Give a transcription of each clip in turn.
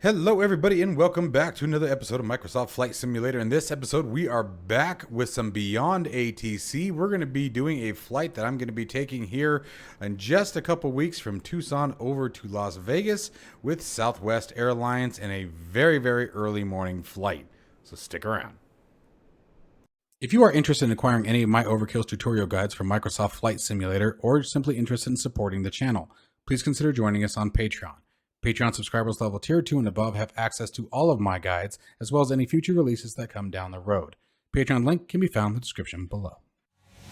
Hello everybody and welcome back to another episode of Microsoft Flight Simulator. In this episode we are back with some BeyondATC. We're going to be doing a flight that I'm going to be taking here in just a couple weeks from Tucson over to Las Vegas with Southwest Airlines in a very early morning flight. So stick around. If you are interested in acquiring any of my Overkills tutorial guides from Microsoft Flight Simulator or simply interested in supporting the channel, please consider joining us on Patreon. Patreon subscribers level tier 2 and above have access to all of my guides, as well as any future releases that come down the road. Patreon link can be found in the description below.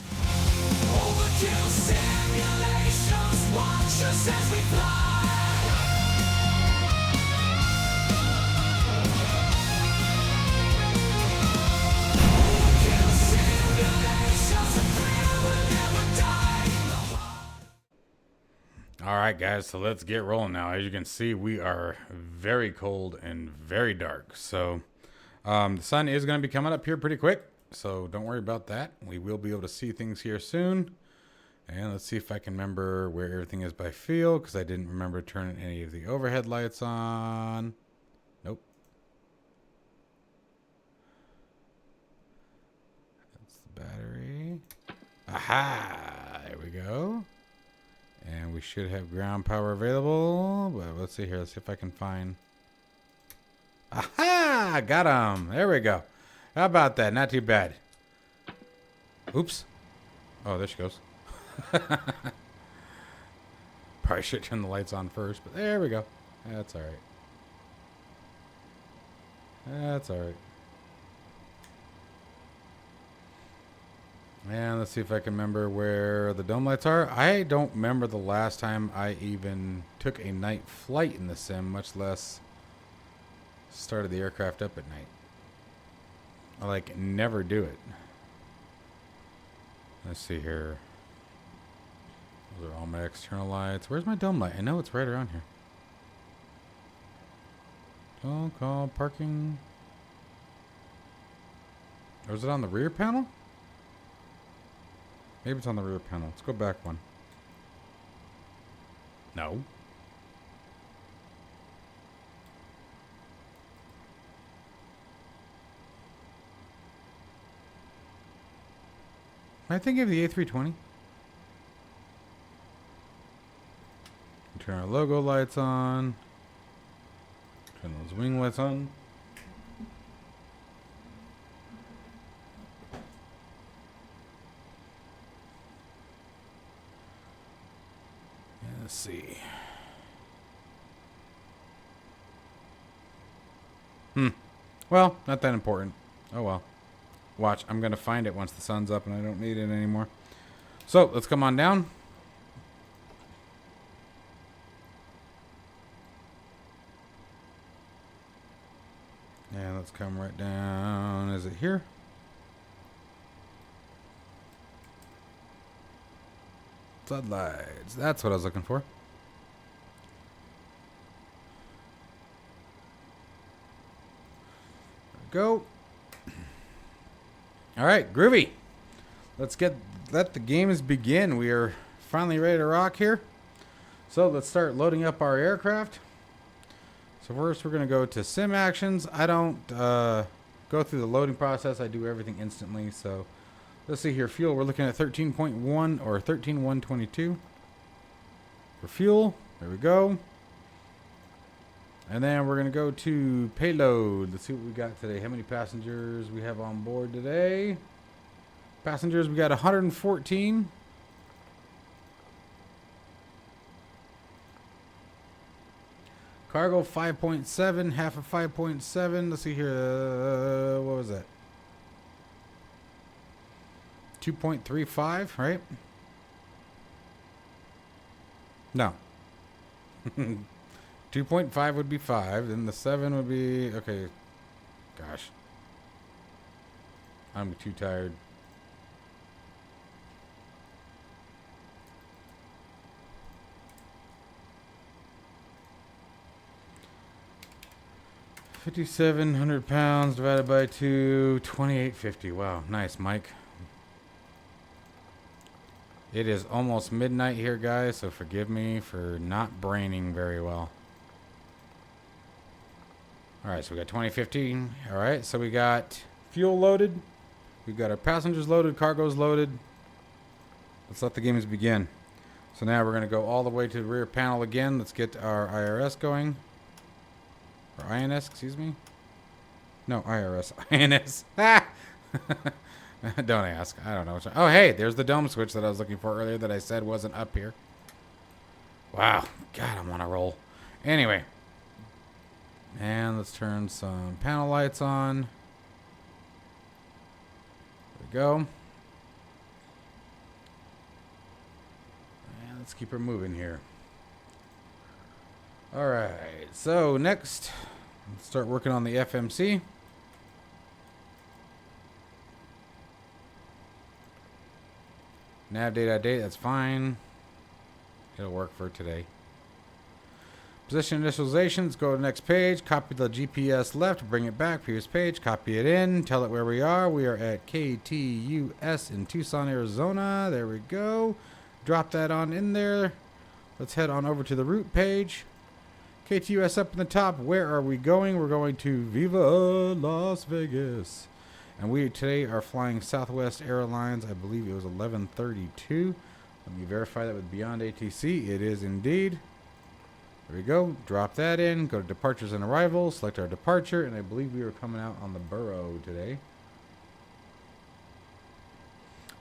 Overkill simulations, watch us as we fly. Overkill simulations, the thrill will never die. Alright guys, so let's get rolling now. As you can see, we are very cold and very dark. So the sun is going to be coming up here pretty quick, so don't worry about that. We will be able to see things here soon. And let's see if I can remember where everything is by field, because I didn't remember turning any of the overhead lights on. Nope. That's the battery. Aha! There we go. And we should have ground power available. But let's see here. Let's see if I can find... Aha! Got him. There we go. How about that? Not too bad. Oops. Oh, there she goes. Probably should turn the lights on first, but there we go. That's all right. That's all right. And let's see if I can remember where the dome lights are. I don't remember the last time I even took a night flight in the sim, much less started the aircraft up at night. I like never do it. Let's see here. Those are all my external lights. Where's my dome light? I know it's right around here. Don't call parking. Or is it on the rear panel? Maybe it's on the rear panel. Let's go back one. No. Am I thinking of the A320? Turn our logo lights on. Turn those wing lights on. Let's see. Well, not that important. Oh well. Watch, I'm going to find it once the sun's up and I don't need it anymore. So, let's come on down. And let's come right down. Is it here? Floodlights. That's what I was looking for. There we go. All right, groovy. Let the games begin. We are finally ready to rock here. So let's start loading up our aircraft. So first we're going to go to sim actions. I don't go through the loading process. I do everything instantly. So let's see here. Fuel, we're looking at 13.1 or 13.122 for fuel. There we go. And then we're going to go to payload. Let's see what we got today. How many passengers we have on board today? Passengers, we got 114. Cargo 5.7, half of 5.7. Let's see here. What was that? 2.35, right? No. 2.5 would be 5, then the 7 would be... Okay. Gosh. I'm too tired. £5,700 divided by 2, 28.50. Wow, nice, Mike. It is almost midnight here, guys, so forgive me for not braining very well. All right, so we got 2015. All right, so we got fuel loaded. We've got our passengers loaded, cargo's loaded. Let's let the games begin. So now we're going to go all the way to the rear panel again. Let's get our IRS going. Or INS, excuse me. No, IRS. INS. Ah! Don't ask. I don't know. Oh, hey, there's the dome switch that I was looking for earlier that I said wasn't up here. Wow. God, I'm on a roll. Anyway. And let's turn some panel lights on. There we go. And let's keep her moving here. Alright, so next, let's start working on the FMC. Nav date, that's fine. It'll work for today. Position initializations, go to the next page, copy the GPS left, bring it back, previous page, copy it in, tell it where we are. We are at KTUS in Tucson, Arizona. There we go. Drop that on in there. Let's head on over to the route page. KTUS up in the top. Where are we going? We're going to Viva Las Vegas. And we today are flying Southwest Airlines. I believe it was 11:32. Let me verify that with BeyondATC. It is indeed. There we go. Drop that in. Go to departures and arrivals. Select our departure. And I believe we are coming out on the Burrow today.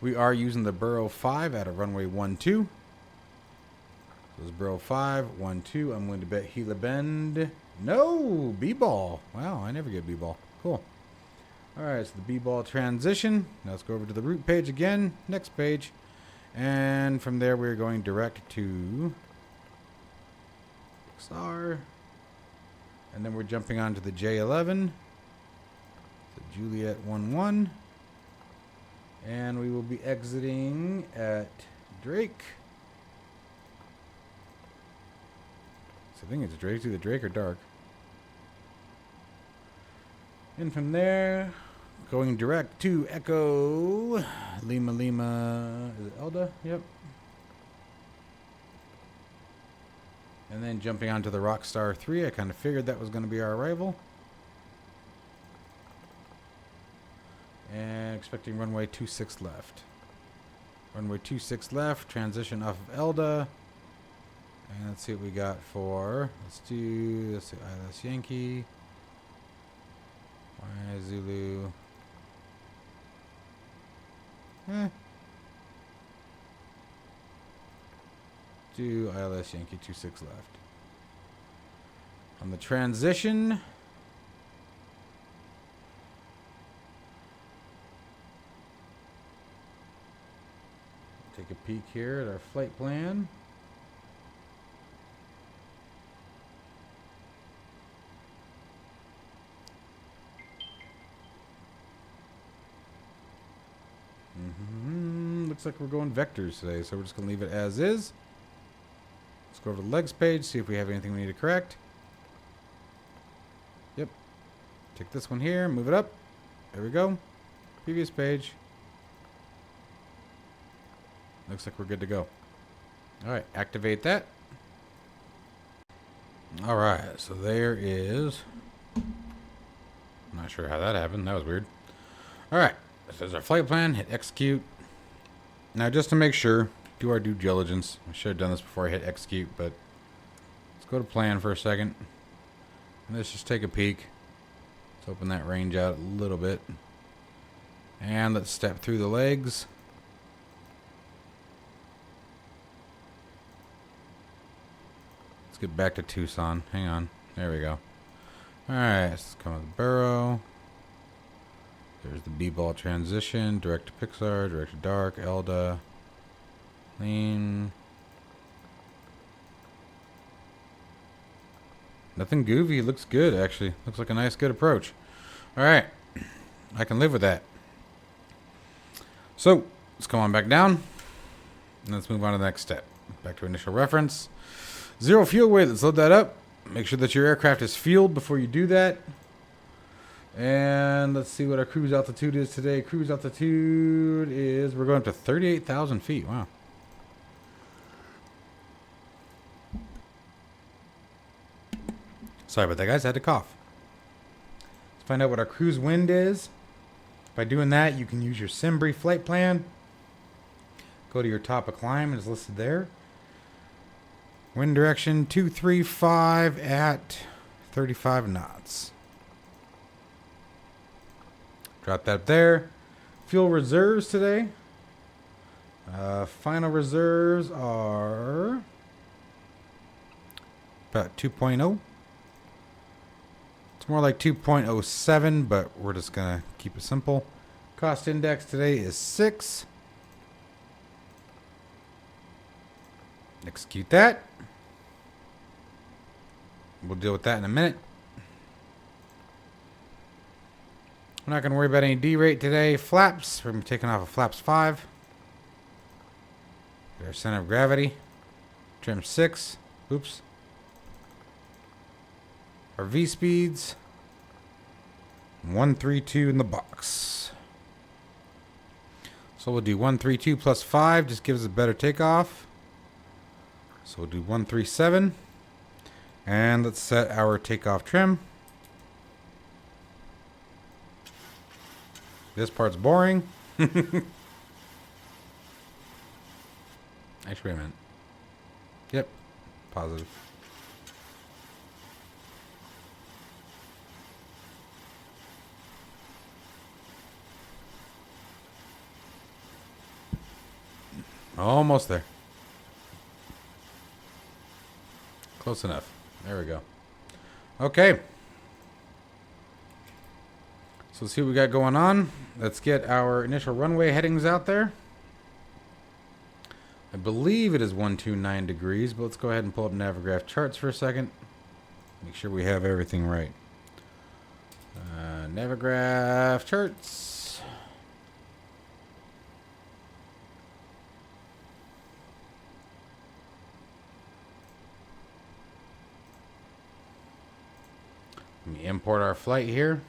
We are using the Burrow 5 at a runway 12. So this is Burrow 5, 12. I'm going to bet Gila Bend. No! B-ball. Wow, I never get B-ball. Cool. Alright, so the B-ball transition. Now let's go over to the route page again. Next page. And from there we're going direct to XR. And then we're jumping on to the J11. So Juliet 11. And we will be exiting at Drake. So I think it's Drake. It's either Drake or Dark. And from there, going direct to Echo Lima. Is it Elda? Yep. And then jumping onto the Rockstar 3. I kind of figured that was going to be our arrival. And expecting runway 26 left. Runway 26 left. Transition off of Elda. And let's see what we got for. Let's see ILS Yankee. Y Zulu. Do ILS Yankee 26 left. On the transition. Take a peek here at our flight plan. Looks like we're going vectors today, so we're just going to leave it as is. Let's go over to the legs page, see if we have anything we need to correct. Yep. Take this one here, move it up. There we go. Previous page. Looks like we're good to go. Alright, activate that. Alright, so there is... I'm not sure how that happened. That was weird. Alright, this is our flight plan. Hit execute. Now, just to make sure, do our due diligence. I should have done this before I hit execute, but let's go to plan for a second. And let's just take a peek. Let's open that range out a little bit. And let's step through the legs. Let's get back to Tucson. Hang on. There we go. Alright, let's come with the Burrow. There's the B-ball transition. Direct to Pixar, direct to Dark, Elda. Lean. Nothing goofy. Looks good, actually. Looks like a nice, good approach. Alright. I can live with that. So, let's come on back down. And let's move on to the next step. Back to initial reference. Zero fuel weight. Let's load that up. Make sure that your aircraft is fueled before you do that. And let's see what our cruise altitude is today. Cruise altitude is, we're going up to 38,000 feet. Wow. Sorry about that, guys. I had to cough. Find out what our cruise wind is. By doing that, you can use your SimBrief flight plan. Go to your top of climb, it's listed there. Wind direction 235 at 35 knots. Drop that there. Fuel reserves today. Final reserves are about 2.0. It's more like 2.07, but we're just going to keep it simple. Cost index today is 6. Execute that. We'll deal with that in a minute. We're not going to worry about any D rate today. Flaps, we're going to be taking off a flaps 5. Our center of gravity. Trim 6. Oops. Our V speeds. 132 in the box. So we'll do 132 plus 5. Just gives us a better takeoff. So we'll do 137. And let's set our takeoff trim. This part's boring. Actually, wait a minute. Yep. Positive. Almost there. Close enough. There we go. Okay. So let's see what we got going on. Let's get our initial runway headings out there. I believe it is 129 degrees, but let's go ahead and pull up Navigraph charts for a second. Make sure we have everything right. Navigraph charts. Let me import our flight here.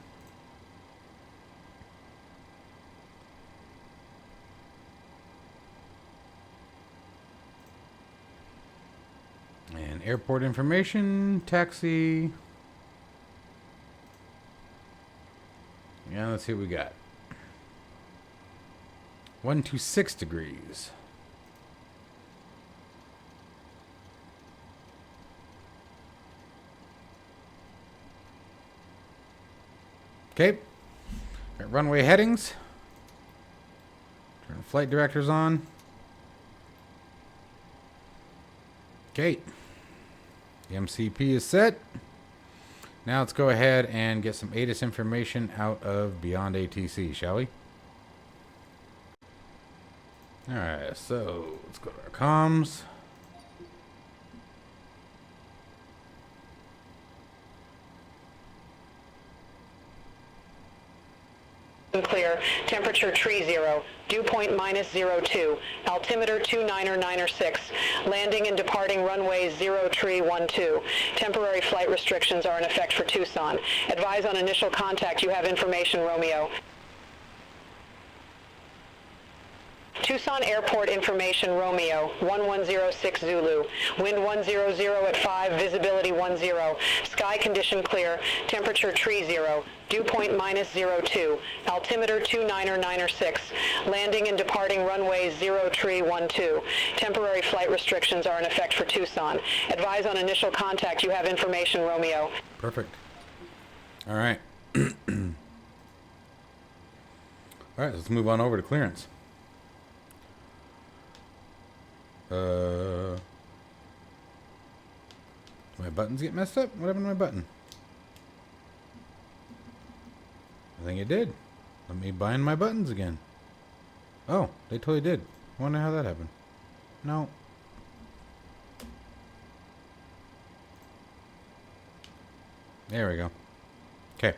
And airport information, taxi. Yeah, let's see what we got. 126 degrees. Okay. Got runway headings. Turn flight directors on. Okay. The MCP is set. Now let's go ahead and get some ATIS information out of BeyondATC, shall we? Alright, so let's go to our comms. Clear. Temperature tree 0. Dew point -02. Altimeter 29906. Landing and departing runway 0 tree 12. Temporary flight restrictions are in effect for Tucson. Advise on initial contact. You have information, Romeo. Tucson Airport information, Romeo, 1106 Zulu. Wind 100 at 5, visibility 10. Sky condition clear, temperature tree 0. Dew point -02. Altimeter 29906. Landing and departing runway 0 tree 12. Temporary flight restrictions are in effect for Tucson. Advise on initial contact. You have information, Romeo. Perfect. All right. All right, let's move on over to clearance. My buttons get messed up? What happened to my button? I think it did. Let me bind my buttons again. Oh, they totally did. I wonder how that happened. No. There we go. Okay.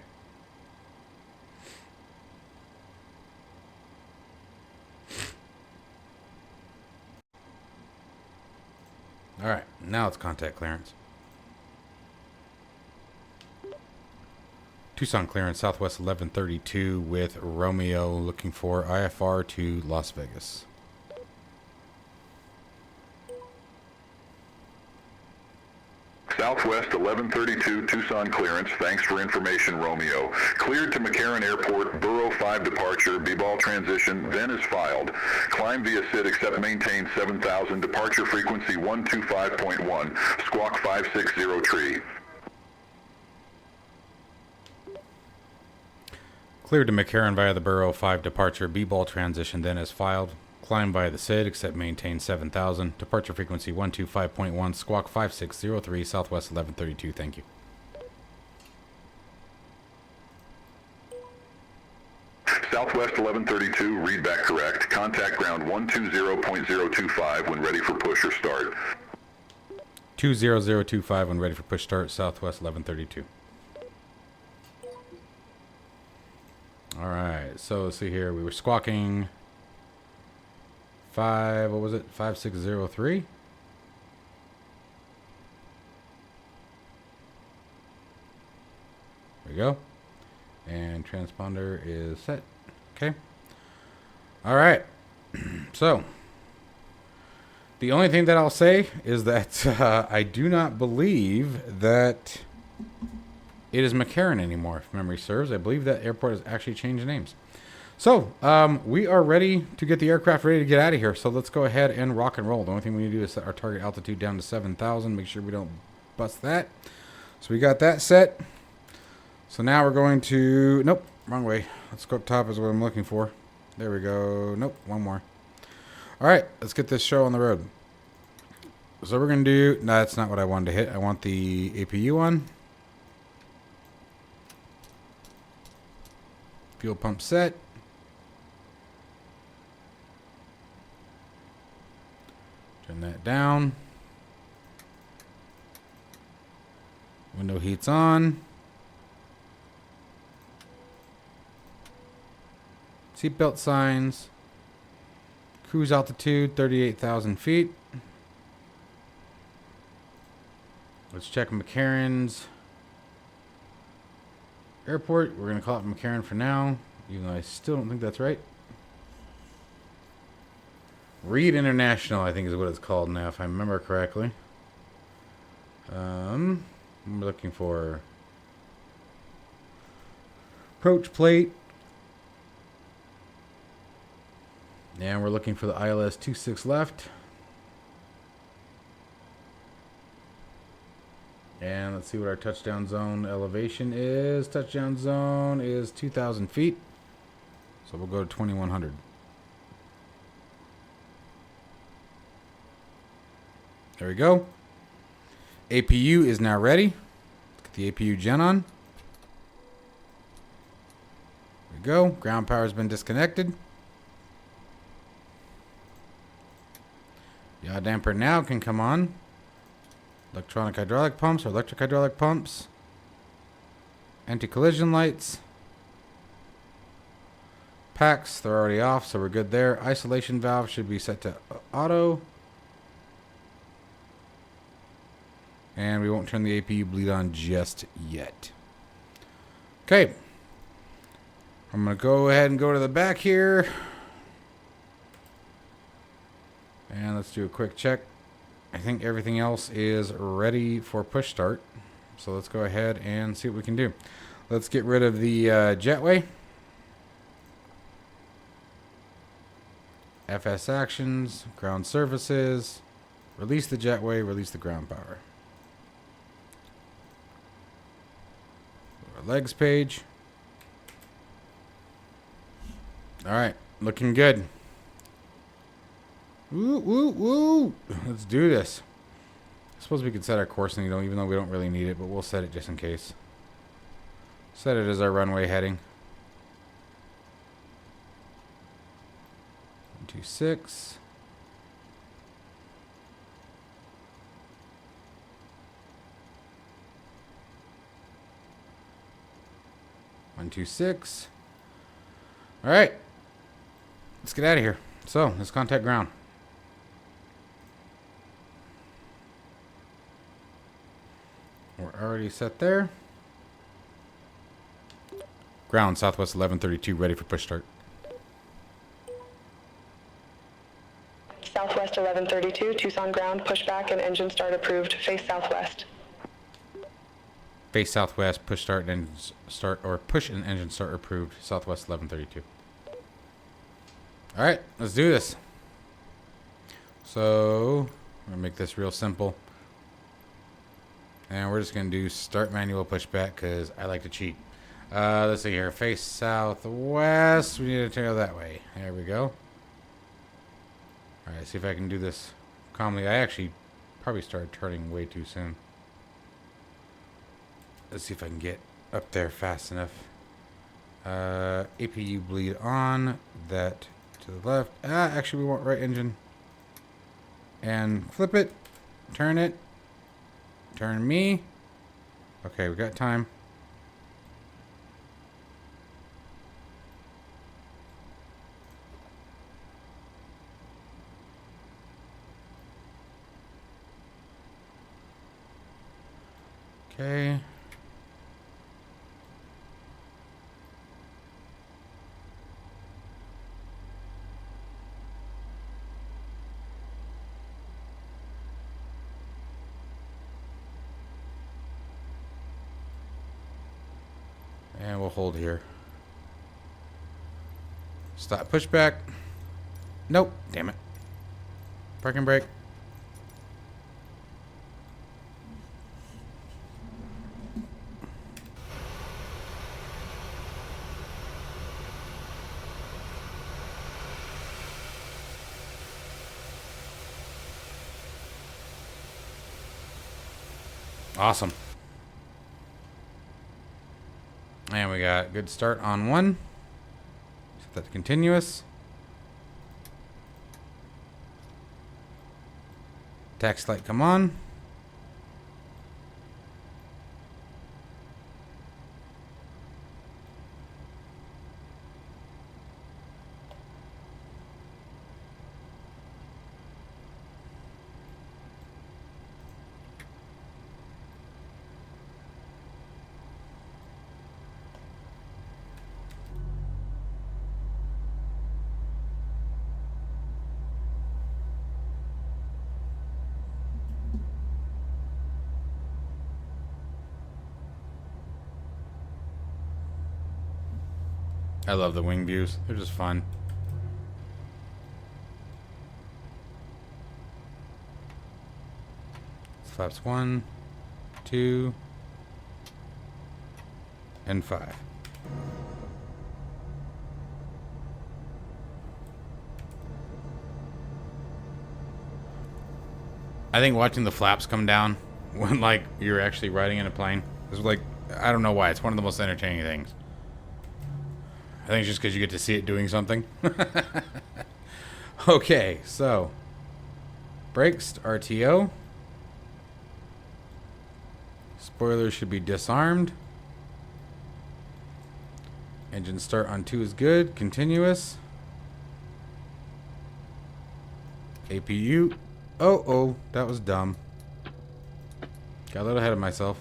All right, now it's contact clearance. Tucson clearance, Southwest 1132 with Romeo, looking for IFR to Las Vegas. Southwest Southwest 1132 Tucson clearance. Thanks for information, Romeo. Cleared to McCarran Airport, Burrow 5 departure, B-ball transition, then is filed. Climb via SID except maintain 7000, departure frequency 125.1, squawk 560 tree. Cleared to McCarran via the Burrow 5 departure, B-ball transition, then is filed. Climb via the SID, except maintain 7000. Departure frequency 125.1, squawk 5603, Southwest 1132. Thank you. Southwest 1132, read back correct. Contact ground 120.025 when ready for push or start. 20025 when ready for push start, Southwest 1132. Alright, so let's see here. We were squawking 5603? There we go. And transponder is set. Okay. Alright. So, the only thing that I'll say is that I do not believe that it is McCarran anymore, if memory serves. I believe that airport has actually changed names. So, we are ready to get the aircraft ready to get out of here. So let's go ahead and rock and roll. The only thing we need to do is set our target altitude down to 7,000. Make sure we don't bust that. So we got that set. So now we're going to... Nope, wrong way. Let's go up top is what I'm looking for. There we go. Nope, one more. All right, let's get this show on the road. So we're going to do... No, that's not what I wanted to hit. I want the APU on. Fuel pump set. Turn that down. Window heat's on. Seatbelt signs. Cruise altitude 38,000 feet. Let's check McCarran's airport. We're going to call it McCarran for now, even though I still don't think that's right. Reed International, I think is what it's called now, if I remember correctly. I'm looking for approach plate. And we're looking for the ILS 26 left. And let's see what our touchdown zone elevation is. Touchdown zone is 2,000 feet. So we'll go to 2,100. There we go. APU is now ready. Let's get the APU gen on. There we go. Ground power has been disconnected. Yaw damper now can come on. Electronic hydraulic pumps or electric hydraulic pumps. Anti-collision lights. Packs, they're already off, so we're good there. Isolation valve should be set to auto. And we won't turn the APU bleed on just yet. Okay. I'm going to go ahead and go to the back here. And let's do a quick check. I think everything else is ready for push start. So let's go ahead and see what we can do. Let's get rid of the jetway. FS actions, ground surfaces, release the jetway, release the ground power. Our legs page. All right, looking good. Woo, woo, woo. Let's do this. I suppose we could set our course, even though we don't really need it, but we'll set it just in case. Set it as our runway heading. 126. One, 2, 6. All right. Let's get out of here. So let's contact ground. We're already set there. Ground, Southwest 1132, ready for push start. Southwest 1132, Tucson ground, pushback and engine start approved. Face southwest. Face southwest, push start and engine start, or push and engine start approved. Southwest 1132. All right, let's do this. So I'm gonna make this real simple, and we're just gonna do start manual pushback because I like to cheat. Let's see here. Face southwest. We need to go that way. There we go. All right, see if I can do this calmly. I actually probably started turning way too soon. Let's see if I can get up there fast enough. APU bleed on. That to the left. Actually, we want right engine. And flip it. Turn it. Turn me. Okay, we got time. Okay. And we'll hold here. Stop pushback. Nope. Damn it. Parking brake. Awesome. And we got good start on one. Set that to continuous. Tax light come on. I love the wing views. They're just fun. Flaps 1, 2, and 5. I think watching the flaps come down when like you're actually riding in a plane is like, I don't know why, it's one of the most entertaining things. I think it's just because you get to see it doing something. Okay, so brakes, RTO. Spoilers should be disarmed. Engine start on 2 is good. Continuous. APU. Oh, that was dumb. Got a little ahead of myself.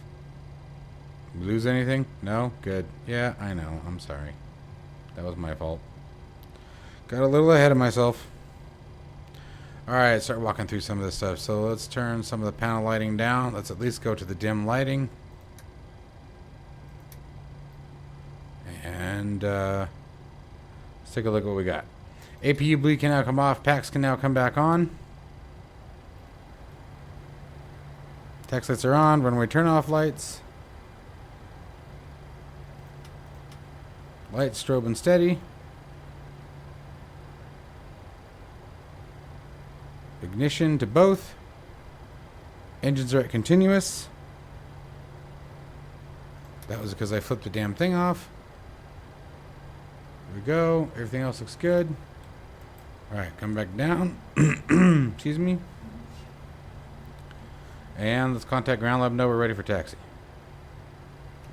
Lose anything? No? Good. Yeah, I know. I'm sorry. That was my fault. Got a little ahead of myself. Alright, start walking through some of this stuff. So let's turn some of the panel lighting down. Let's at least go to the dim lighting. And let's take a look at what we got. APU bleed can now come off. Packs can now come back on. Tax lights are on. Runway turn off lights. Lights, strobe, and steady. Ignition to both. Engines are at continuous. That was because I flipped the damn thing off. There we go. Everything else looks good. Alright, come back down. Excuse me. And let's contact ground lab. No, we're ready for taxi.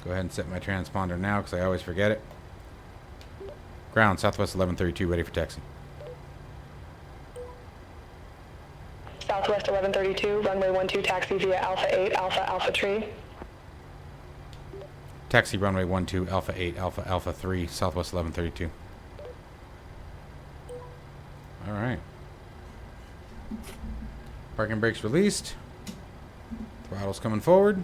Go ahead and set my transponder now because I always forget it. Ground, Southwest 1132, ready for taxi. Southwest 1132, runway 12, taxi via Alpha 8, Alpha Tree. Taxi runway 12, Alpha 8, Alpha 3, Southwest 1132. Alright. Parking brakes released. Throttle's coming forward.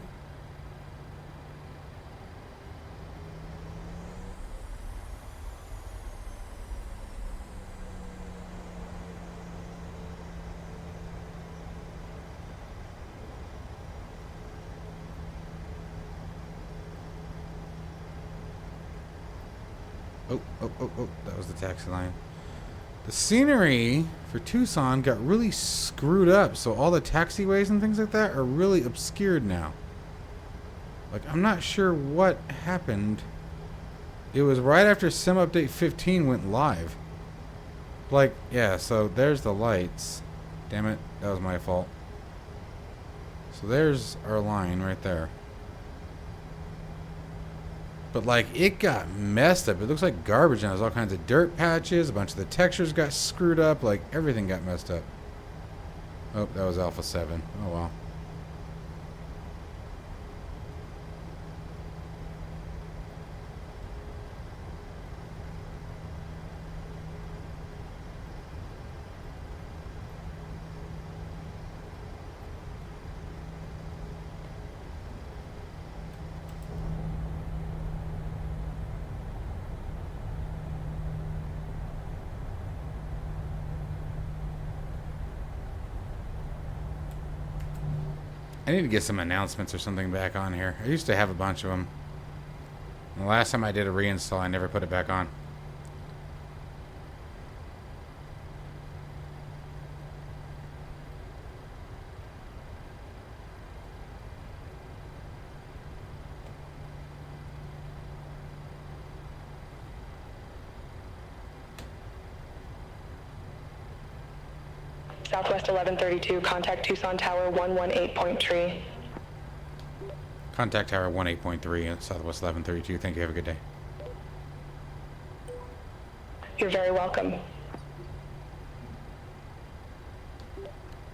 Oh, that was the taxi line. The scenery for Tucson got really screwed up, so all the taxiways and things like that are really obscured now. Like, I'm not sure what happened. It was right after Sim Update 15 went live. Like, yeah, so there's the lights. Damn it, that was my fault. So there's our line right there. But like, it got messed up. It looks like garbage now. There's all kinds of dirt patches. A bunch of the textures got screwed up. Like, everything got messed up. Oh, that was Alpha 7. Oh, well. I need to get some announcements or something back on here. I used to have a bunch of them. The last time I did a reinstall, I never put it back on. Southwest 1132, contact Tucson Tower 118.3. Contact Tower 18.3 at Southwest 1132. Thank you. Have a good day. You're very welcome.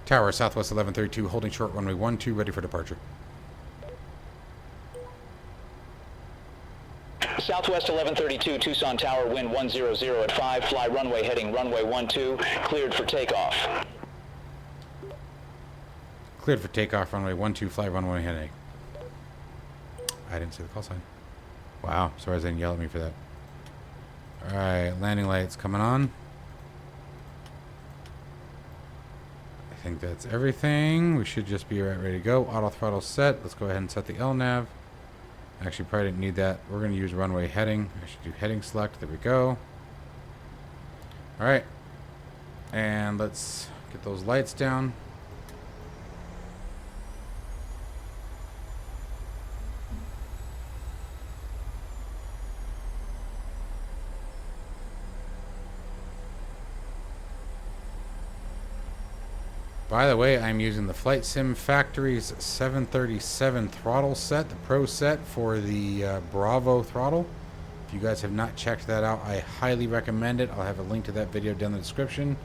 Tower Southwest 1132, holding short runway 12, ready for departure. Southwest 1132, Tucson Tower, wind 100 at 5, fly runway heading runway 12, cleared for takeoff. Cleared for takeoff, runway 12, fly runway heading. I didn't see the call sign. Wow, sorry they didn't yell at me for that. Alright, landing lights coming on. I think that's everything. We should just be right ready to go. Auto throttle set. Let's go ahead and set the LNAV. Actually, probably didn't need that. We're going to use runway heading. I should do heading select. There we go. Alright. And let's get those lights down. By the way, I'm using the FlightSim Factory's 737 throttle set, the Pro set for the Bravo throttle. If you guys have not checked that out, I highly recommend it. I'll have a link to that video down in the description.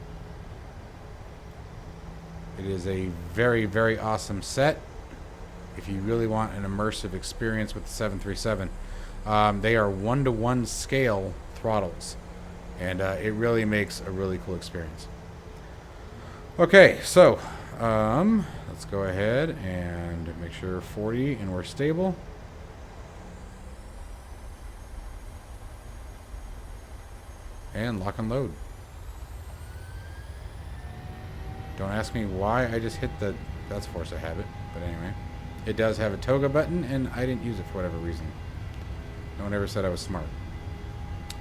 It is a very, very awesome set if you really want an immersive experience with the 737. They are 1-to-1 scale throttles, and it really makes a really cool experience. Okay, so let's go ahead and make sure 40 and we're stable. And lock and load. Don't ask me why I just hit the, that's force of habit, but anyway. It does have a toga button and I didn't use it for whatever reason. No one ever said I was smart.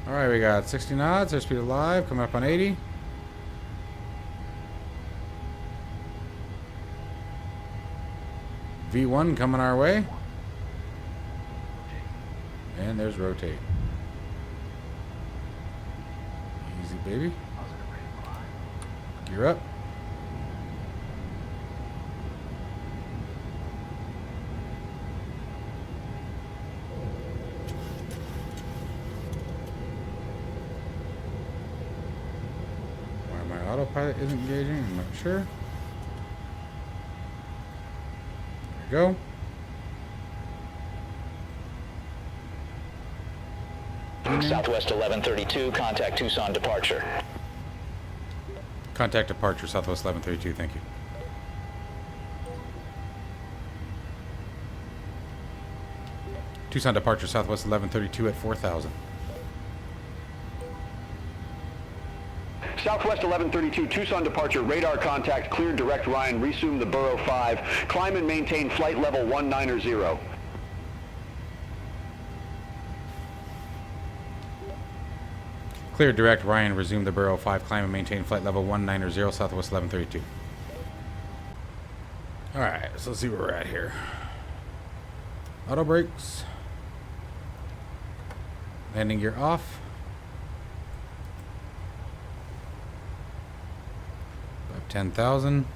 Alright, we got 60 knots, airspeed alive, coming up on 80. V1 coming our way. And there's rotate. Easy, baby. Gear up. Why my autopilot isn't engaging, I'm not sure. Go. Southwest 1132, contact Tucson departure. Contact departure, Southwest 1132, thank you. Tucson departure, Southwest 1132 at 4,000. Southwest 1132, Tucson departure, radar contact, cleared direct Ryan, resume the Burrow 5, climb and maintain flight level 190. Clear direct, Ryan, resume the Burrow 5, climb and maintain flight level 190, Southwest 1132. Alright, so let's see where we're at here. Auto brakes. Landing gear off. 10,000.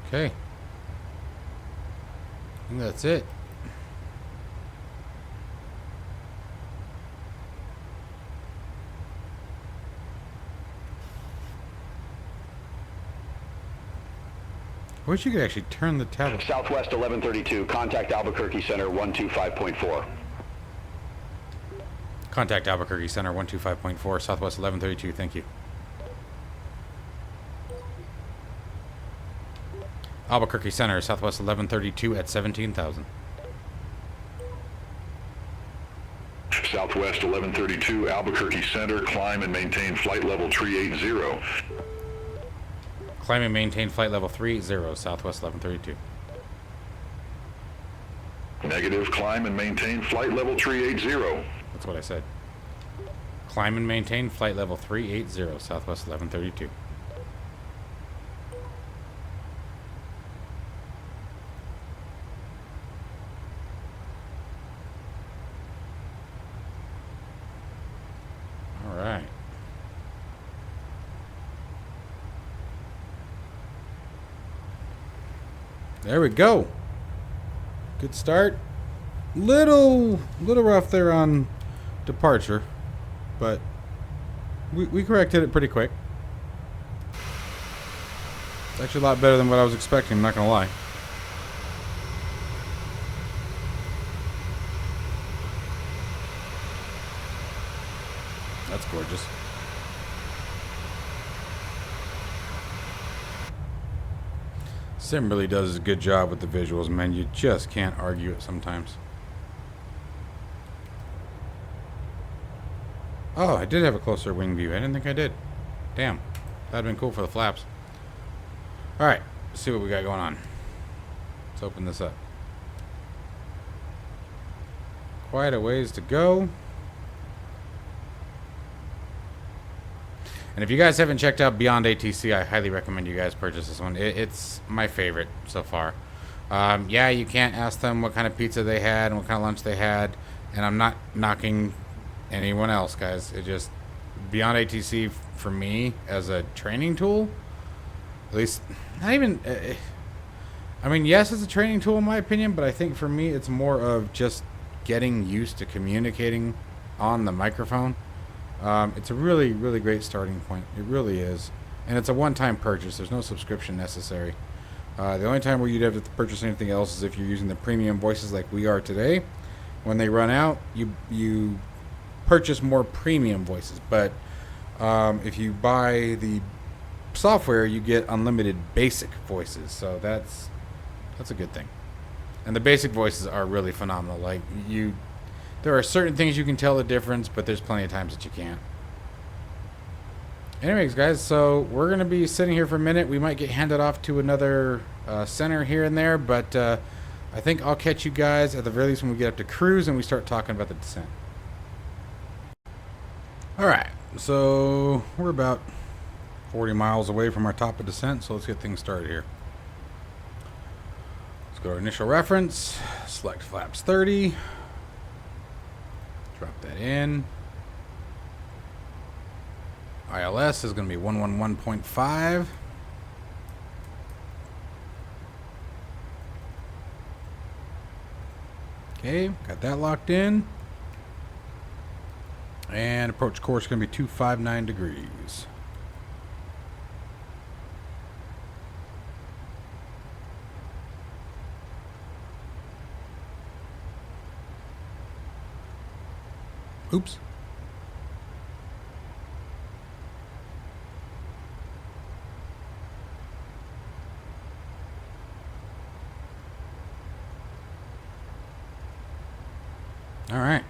Okay. I think that's it. I wish you could actually turn the tablet. Southwest 1132, contact Albuquerque Center 125.4. Contact Albuquerque Center 125.4, Southwest 1132. Thank you. Albuquerque Center, Southwest 1132 at 17,000. Southwest 1132, Albuquerque Center, climb and maintain flight level 380. Climb and maintain flight level 30, Southwest 1132. Negative, climb and maintain flight level 380. That's what I said. Climb and maintain flight level 380, Southwest 1132. All right. There we go. Good start. Little rough there on departure, but we corrected it pretty quick. It's actually a lot better than what I was expecting, I'm not gonna lie. That's gorgeous. Sim really does a good job with the visuals, man. You just can't argue it sometimes. Oh, I did have a closer wing view. I didn't think I did. Damn. That'd been cool for the flaps. Alright, let's see what we got going on. Let's open this up. Quite a ways to go. And if you guys haven't checked out BeyondATC, I highly recommend you guys purchase this one. It's my favorite so far. Yeah, you can't ask them what kind of pizza they had and what kind of lunch they had. And I'm not knocking anyone else, guys. It just, BeyondATC for me as a training tool, at least, not even, I mean, yes, it's a training tool in my opinion, but I think for me it's more of just getting used to communicating on the microphone. It's a really, really great starting point. It really is. And it's a one-time purchase. There's no subscription necessary. The only time where you'd have to purchase anything else is if you're using the premium voices like we are today. When they run out, you purchase more premium voices. But if you buy the software, you get unlimited basic voices. So that's a good thing. And the basic voices are really phenomenal. Like, there are certain things you can tell the difference, but there's plenty of times that you can't. Anyways, guys, so we're going to be sitting here for a minute. We might get handed off to another center here and there, but I think I'll catch you guys at the very least when we get up to cruise and we start talking about the descent. Alright, so we're about 40 miles away from our top of descent, so let's get things started here. Let's go to initial reference, select flaps 30. Drop that in. ILS is going to be 111.5. Okay, got that locked in. And approach course is going to be 259 degrees. Oops. All right.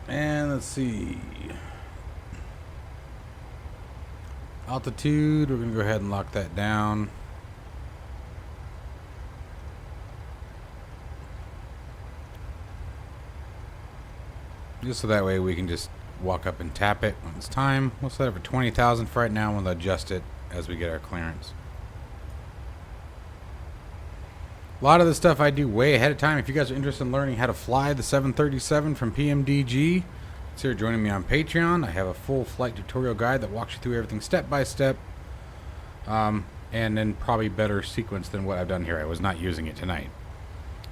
And let's see. Altitude, we're going to go ahead and lock that down. Just so that way we can just walk up and tap it when it's time. We'll set it for 20,000 for right now. We'll adjust it as we get our clearance. A lot of the stuff I do way ahead of time. If you guys are interested in learning how to fly the 737 from PMDG, consider joining me on Patreon. I have a full flight tutorial guide that walks you through everything step by step. And then probably better sequence than what I've done here. I was not using it tonight.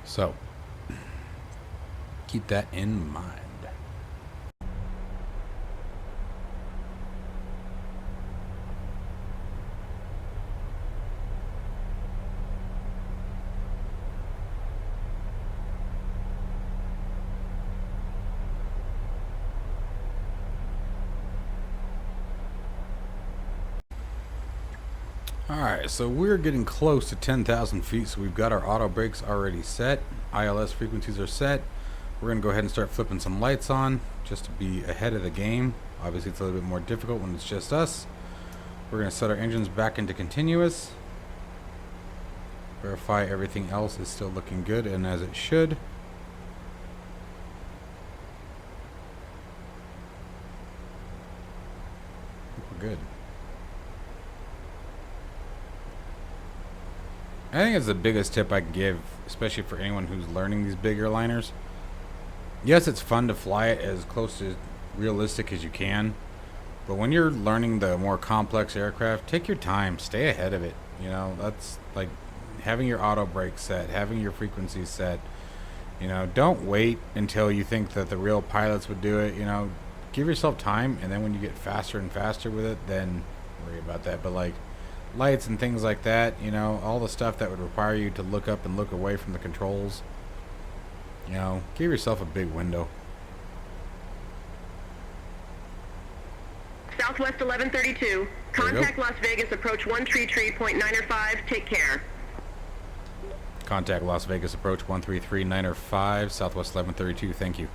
So, keep that in mind. Alright, so we're getting close to 10,000 feet, so we've got our auto brakes already set. ILS frequencies are set. We're going to go ahead and start flipping some lights on just to be ahead of the game. Obviously, it's a little bit more difficult when it's just us. We're going to set our engines back into continuous. Verify everything else is still looking good and as it should. I think we're good. I think it's the biggest tip I can give, especially for anyone who's learning these big airliners. Yes, it's fun to fly it as close to realistic as you can, but when you're learning the more complex aircraft, take your time, stay ahead of it. You know, that's like having your auto brake set, having your frequencies set. You know, don't wait until you think that the real pilots would do it. You know, give yourself time, and then when you get faster and faster with it, then worry about that. But like lights and things like that, you know, all the stuff that would require you to look up and look away from the controls, you know, give yourself a big window. Southwest 1132. Contact Las Vegas, approach 133.905. Take care. Contact Las Vegas, approach 133.905, Southwest 1132. Thank you.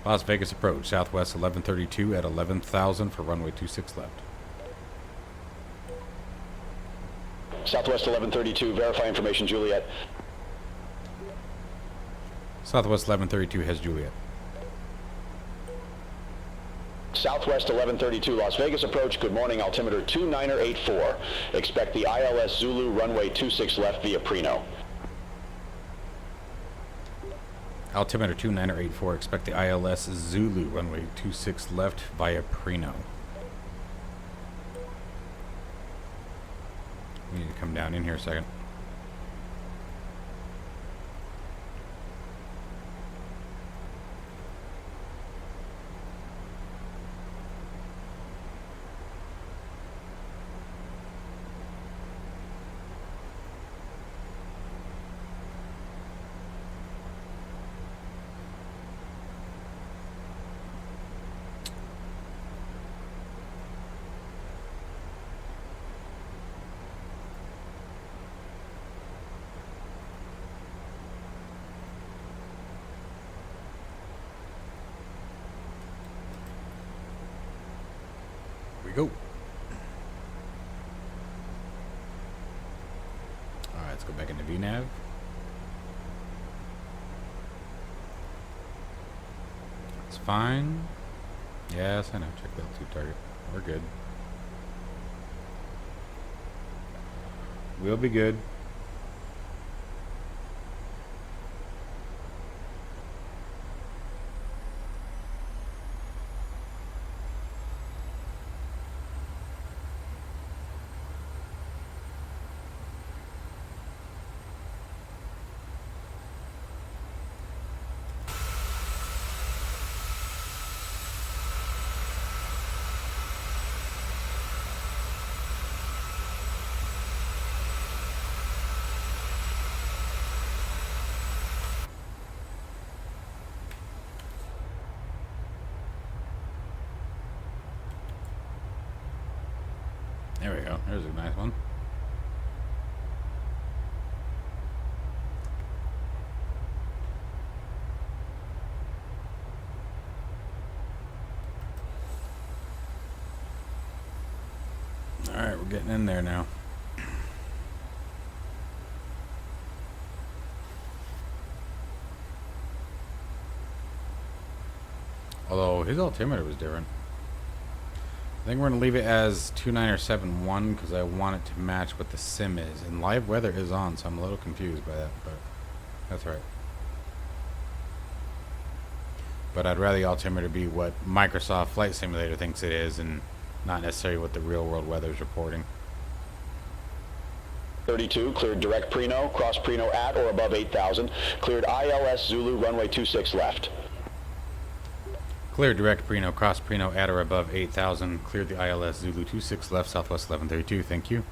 Las Vegas approach, Southwest 1132 at 11,000 for runway 26 left. Southwest 1132, verify information, Juliet. Southwest 1132 has Juliet. Southwest 1132, Las Vegas approach, good morning, altimeter 2984. Expect the ILS Zulu, runway 26 left via Preno. Altimeter 2984, expect the ILS Zulu, runway 26 left via Preno. We need to come down in here a second. Go. Alright, let's go back into VNav. It's fine. Yes, I know. Check the altitude target. We're good. We'll be good. There we go. There's a nice one. Alright, we're getting in there now. Although his altimeter was different. I think we're going to leave it as 2971 because I want it to match what the sim is. And live weather is on, so I'm a little confused by that, but that's right. But I'd rather the altimeter be what Microsoft Flight Simulator thinks it is and not necessarily what the real world weather is reporting. 32, cleared direct Preno, cross Preno at or above 8,000. Cleared ILS Zulu, runway 26 left. Cleared direct Preno, cross Preno at or above 8,000. Cleared the ILS Zulu 26 left, Southwest 1132. Thank you.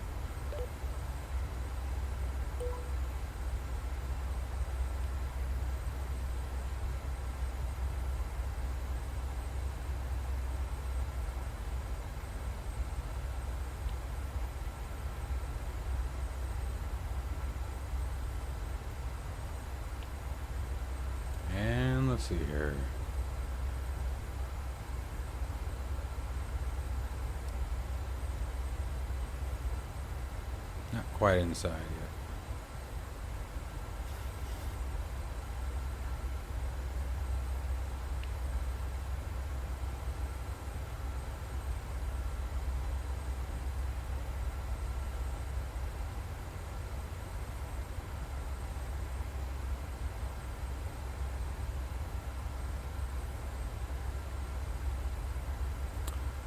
And let's see here. Not quite inside yet.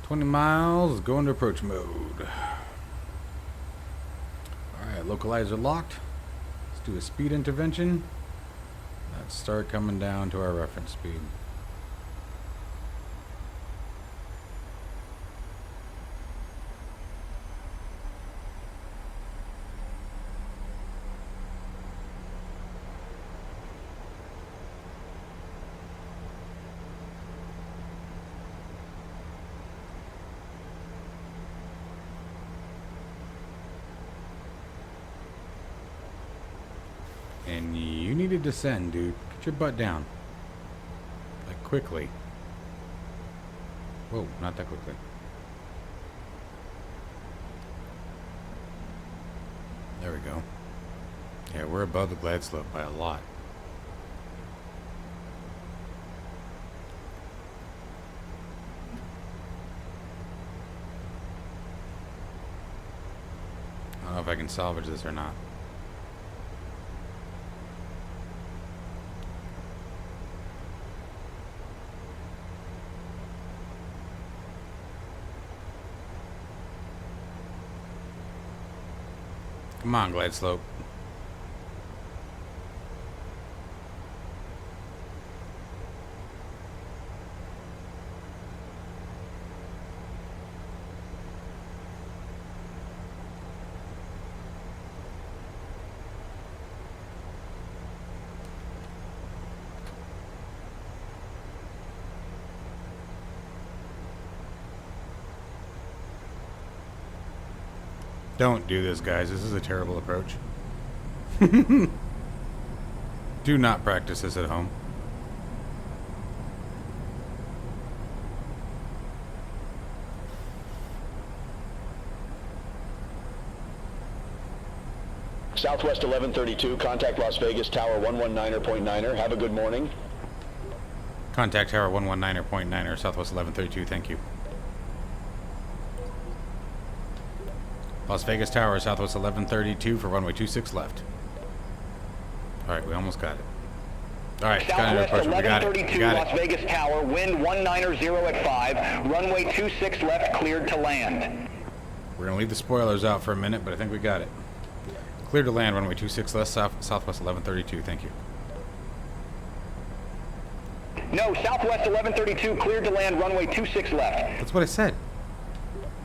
$20 miles, go into approach mode. Alright, localizer locked. Let's do a speed intervention. Let's start coming down to our reference speed. And you need to descend, dude. Get your butt down. Like, quickly. Whoa, not that quickly. There we go. Yeah, we're above the glide slope by a lot. I don't know if I can salvage this or not. Come on, glide slope. Don't do this, guys. This is a terrible approach. Do not practice this at home. Southwest 1132, contact Las Vegas Tower 119er.9er. Have a good morning. Contact Tower 119er.9er, Southwest 1132. Thank you. Las Vegas Tower, Southwest 1132 for runway 26 left. Alright, we almost got it. Alright, Southwest we got it. 1132 Las Vegas Tower, wind 190 at 5, runway 26 left, cleared to land. We're going to leave the spoilers out for a minute, but I think we got it. Cleared to land, runway 26 left, Southwest 1132. Thank you. No, Southwest 1132, cleared to land, runway 26 left. That's what I said.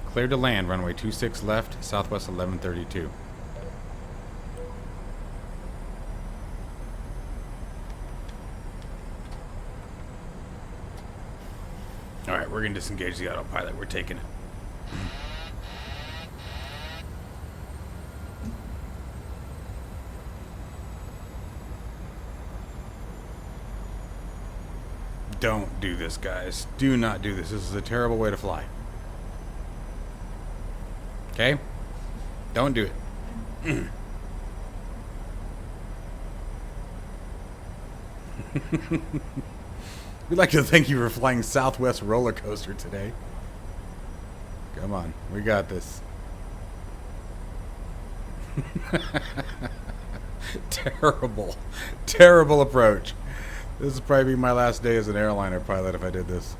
Cleared to land, runway 26 left, Southwest 1132. Alright, we're going to disengage the autopilot. We're taking it. Don't do this, guys. Do not do this. This is a terrible way to fly. Okay? Don't do it. We'd like to thank you for flying Southwest roller coaster today. Come on, we got this. Terrible, terrible approach. This will probably be my last day as an airliner pilot if I did this.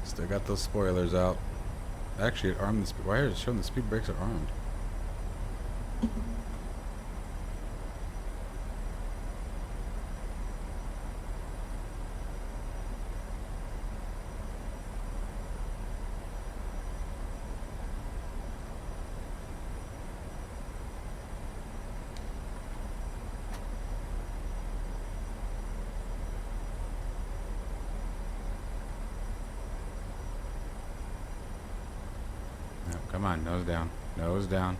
Still got those spoilers out. Actually, it armed the speed. Why is it showing the speed brakes are armed? Come on, nose down. Nose down.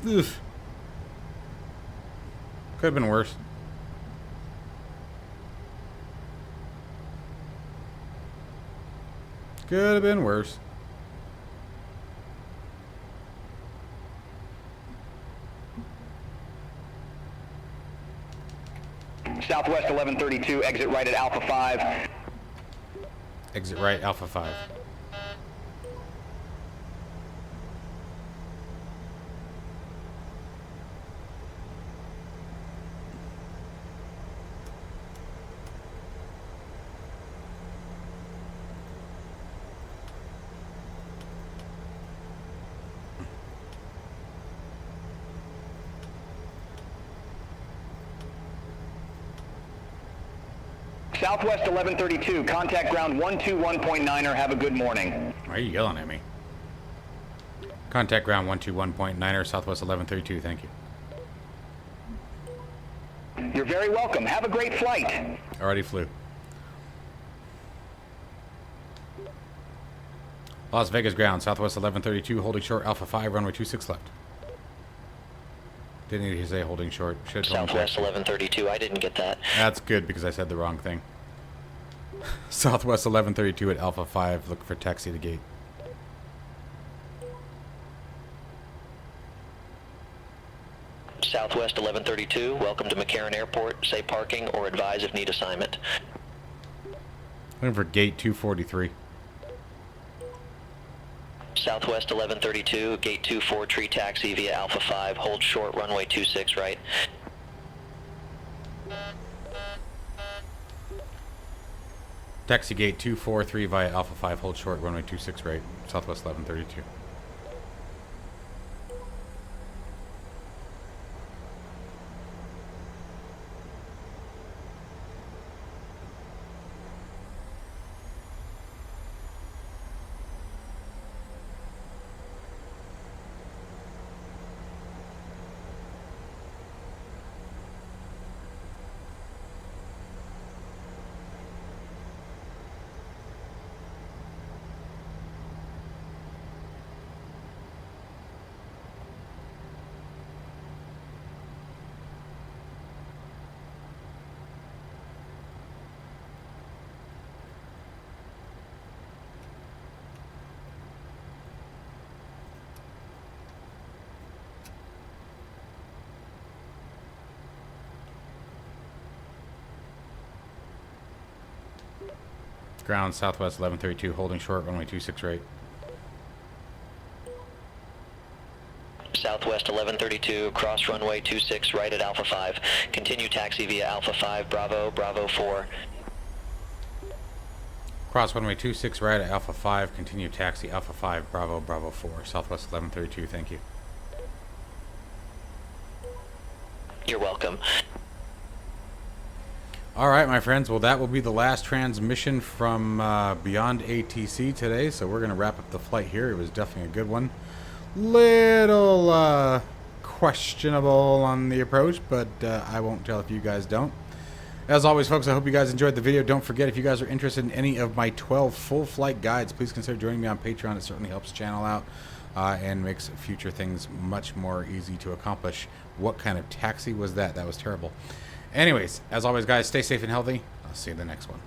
Oof. Could have been worse. Could have been worse. Southwest 1132, exit right at Alpha 5. Exit right, Alpha 5. Southwest 1132, contact ground 121.9er, have a good morning. Why are you yelling at me? Contact ground 121.9er, Southwest 1132, thank you. You're very welcome. Have a great flight. Already flew. Las Vegas ground, Southwest 1132, holding short, Alpha 5, runway 26 left. Didn't need to say holding short. Should have told Southwest 1132, I didn't get that. That's good because I said the wrong thing. Southwest 1132 at Alpha 5, look for taxi to gate. Southwest 1132, welcome to McCarran Airport. Say parking or advise if need assignment. Looking for gate 243. Southwest 1132, gate 24, tree taxi via Alpha 5, hold short, runway 26 right. Taxi gate 243 via Alpha 5, hold short, runway 26 right, Southwest 1132. Ground Southwest 1132, holding short, runway 26 right. Southwest 1132, cross runway 26 right at Alpha 5. Continue taxi via Alpha 5, Bravo, Bravo 4. Cross runway 26 right at Alpha 5, continue taxi Alpha 5, Bravo, Bravo 4, Southwest 1132, thank you. You're welcome. All right, my friends. Well, that will be the last transmission from BeyondATC today. So we're going to wrap up the flight here. It was definitely a good one. Little questionable on the approach, but I won't tell if you guys don't. As always, folks, I hope you guys enjoyed the video. Don't forget, if you guys are interested in any of my 12 full flight guides, please consider joining me on Patreon. It certainly helps the channel out and makes future things much more easy to accomplish. What kind of taxi was that? That was terrible. Anyways, as always, guys, stay safe and healthy. I'll see you in the next one.